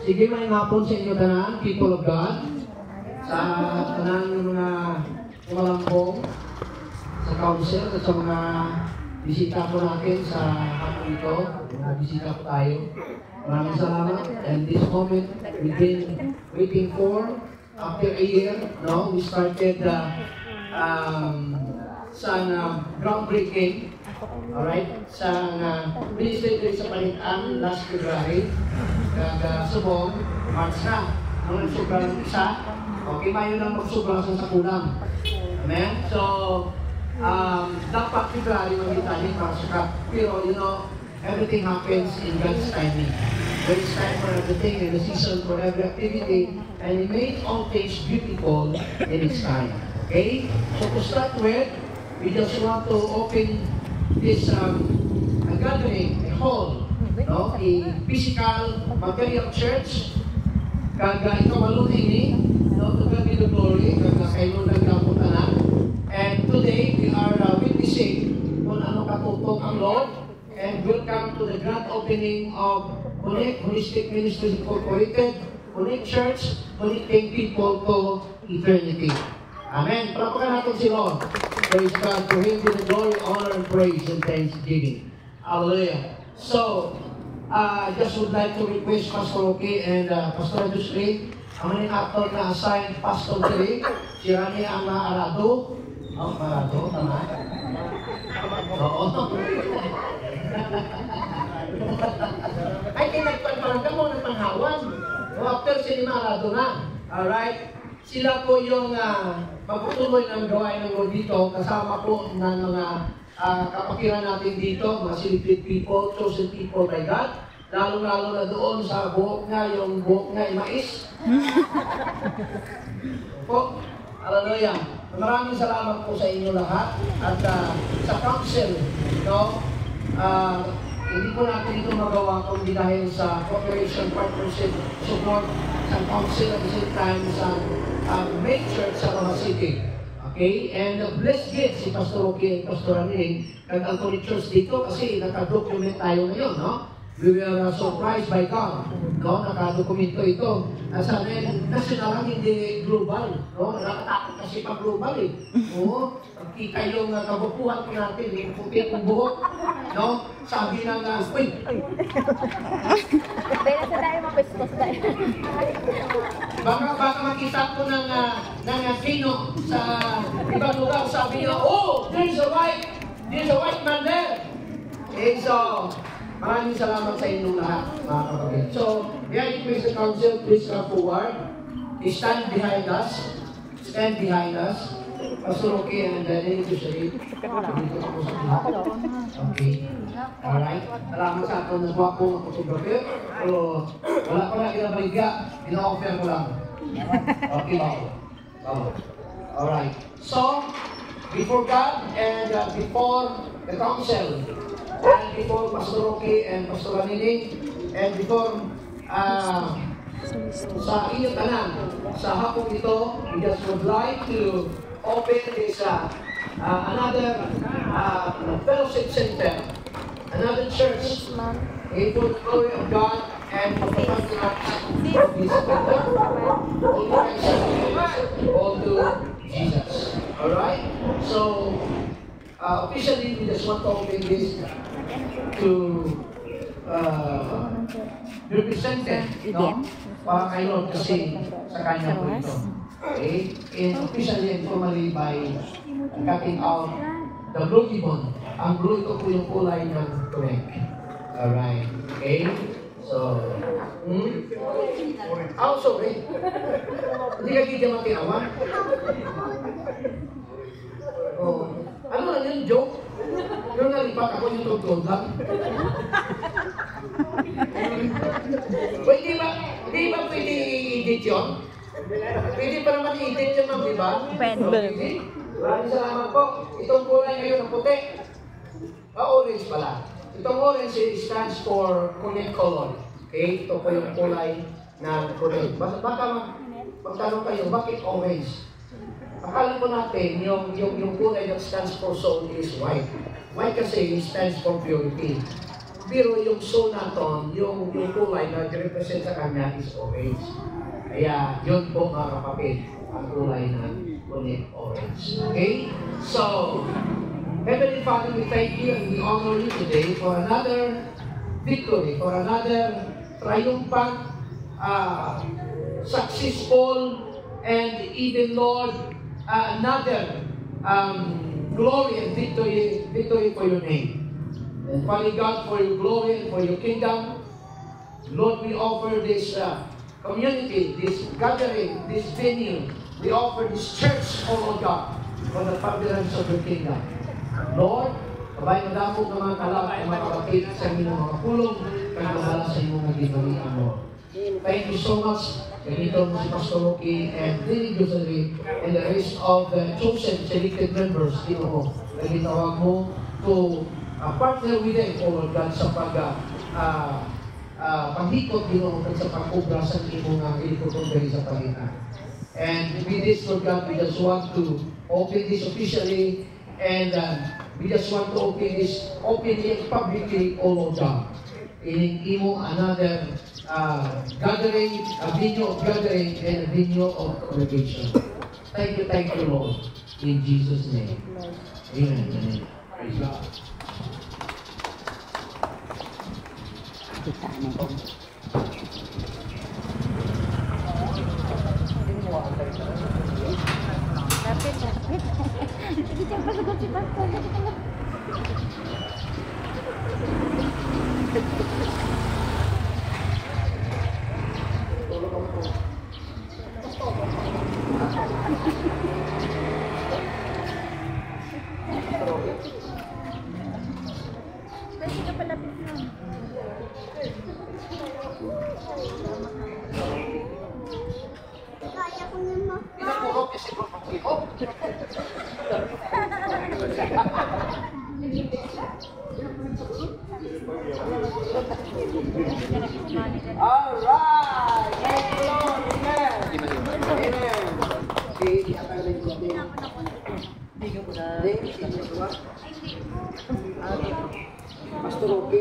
Sige, may hapon sa inyo tanan, people of God, sa tanan ng mga malambong, sa council, at sa mga bisita po natin sa hapon ito, mga bisita po tayo. Maraming salamat. And this moment, we've been waiting for, after a year, no? We started groundbreaking, alright, sa ministry sa Palitan last February. Subong, March na. Ang sobrang isa, okay, mayo nang magsobrang sa kulang. Amen? So, dapat February magitahin para sa pero, you know, everything happens in God's timing. There is time for everything and a season for every activity, and He made all things beautiful in His time. Okay? So to start with, we just want to open this gathering, a hall, no? A physical material church. Kaga ikaw ini, no? To God be the glory. Kaga kayo nagkapunta na. And today we are witnessing kung ano katutong ang Lord. And welcome to the grand opening of Connect Holistic Ministries Incorporated, Connect Church, connecting people to eternity. Amen. Palapakan natin si Lord. Praise God. To Him be the glory, honor, and praise, and thanksgiving. Hallelujah. So, I just would like to request Pastor Oki and Pastor Dusri, ang mga actor na assigned Pastor Dusri, si Rani ang Arado. Oh, Arado, tama? Oo. Ay, kinagpagparangka mo ng panghawan. O, after sinima Arado na. Alright? Sila po yung magtutuloy ng gawain ng Lord dito, kasama po ng mga kapakiran natin dito, mga selected people, chosen people by God. Lalo-lalo na doon sa buhok nga, yung buhok nga ay mais. Po, hallelujah. Maraming salamat po sa inyo lahat. At sa council, no, hindi po natin ito magawa kundi dahil sa cooperation, partnership, support sa council at the same time sa main church sa Roma City. Okay? And blessed gift si Pastor Oki at Pastor Anin kag Anthony Church dito kasi naka-document tayo ngayon, no? We were surprised by God, no? Naka-dokumento ito. Sa amin, national lang, hindi global, no? Nakatakot kasi pag global eh. Oo, pagkita yung kabupuhan ko natin, yung puti kong buhok, no? Sabi ng, uy! Dahil sa tayo mapesto sa tayo. Baka makita ko ng sino sa ibang lugar, sabi niyo, oh, there's a white man there. Okay, so, maraming salamat sa inyong lahat, mga kapatid. So, may I request the council, please come forward. Stand behind us. Stand behind us. Pastor Oki and Nenny Tusari. Okay. Alright. Salamat sa ato ng wapo ng photographer. Pero wala ko na kinabaliga. Ina-offer ko lang. Okay ba ako? Alright. So, before God and before the council, and before Pastor Oki and Pastor Anini, and before sa inyong tanan, sa hapong ito, we just would like to open this another fellowship center, another church, for the glory of God and for the country of this center, all to Jesus. Alright? So, officially, we just want to open this to represented, no? Para kay Lord kasi sa kanya po ito. Okay? And officially and formally by cutting out the blue ribbon. Ang blue ito po yung kulay ng Connect. Alright. Okay? So, oh, sorry. Hindi ka kita matinawan. Oh. Ano lang yun, joke? Yung nalipat ako yung tugtog lang. Di ba pwede i-edit yun? Pwede pa naman i-edit yun, ma'am, di ba? Pwede. Maraming salamat po. Itong kulay ngayon ng puti. Orange pala. Itong orange stands for Connect color. Okay? Ito po yung kulay ng Connect. Baka magtanong kayo, bakit orange? Akala po natin, yung kulay that stands for soul is white. White kasi stands for purity. Pero yung sonaton, yung kulay na represent sa kanya is orange. Kaya yun po mga kapatid, ang kulay ng orange. Okay? So, Heavenly Father, we thank you and we honor you today for another victory, for another triumphant, successful, and even, Lord, another glory and victory for your name. And Father God, for your glory and for your kingdom, Lord, we offer this community, this gathering, this venue, we offer this church, O Lord God, for the furtherance of your kingdom. Lord, kabay madamog ng mga kalak, mga kapatid sa inyong mga pulong, kagabala sa inyong nagigawin, Lord. Thank you so much. Ganito mo si Pastor Rocky and Lily Guzari and the rest of the chosen selected members dito mo. Nagitawag mo to partner with them, O Lord God, sa paghikot dito at sa pag-ubra sa imong ilikotong dahil sa palitan. And with this, Lord God, we just want to open this officially and we just want to open this openly and publicly, O Lord God. In another gathering, a venue of gathering and a venue of congregation. Thank you, Lord. In Jesus' name. Amen. Amen. Praise God. Lapit. Sige, siya pasagot si Pastor. Pwede ka palapit na. Kaya ko yun, ma. Pinapurok niya si Rocky. Oh! Alright! Thank you, Lord! Amen! Amen! Okay, atanggalin ko din. Pastor Rocky.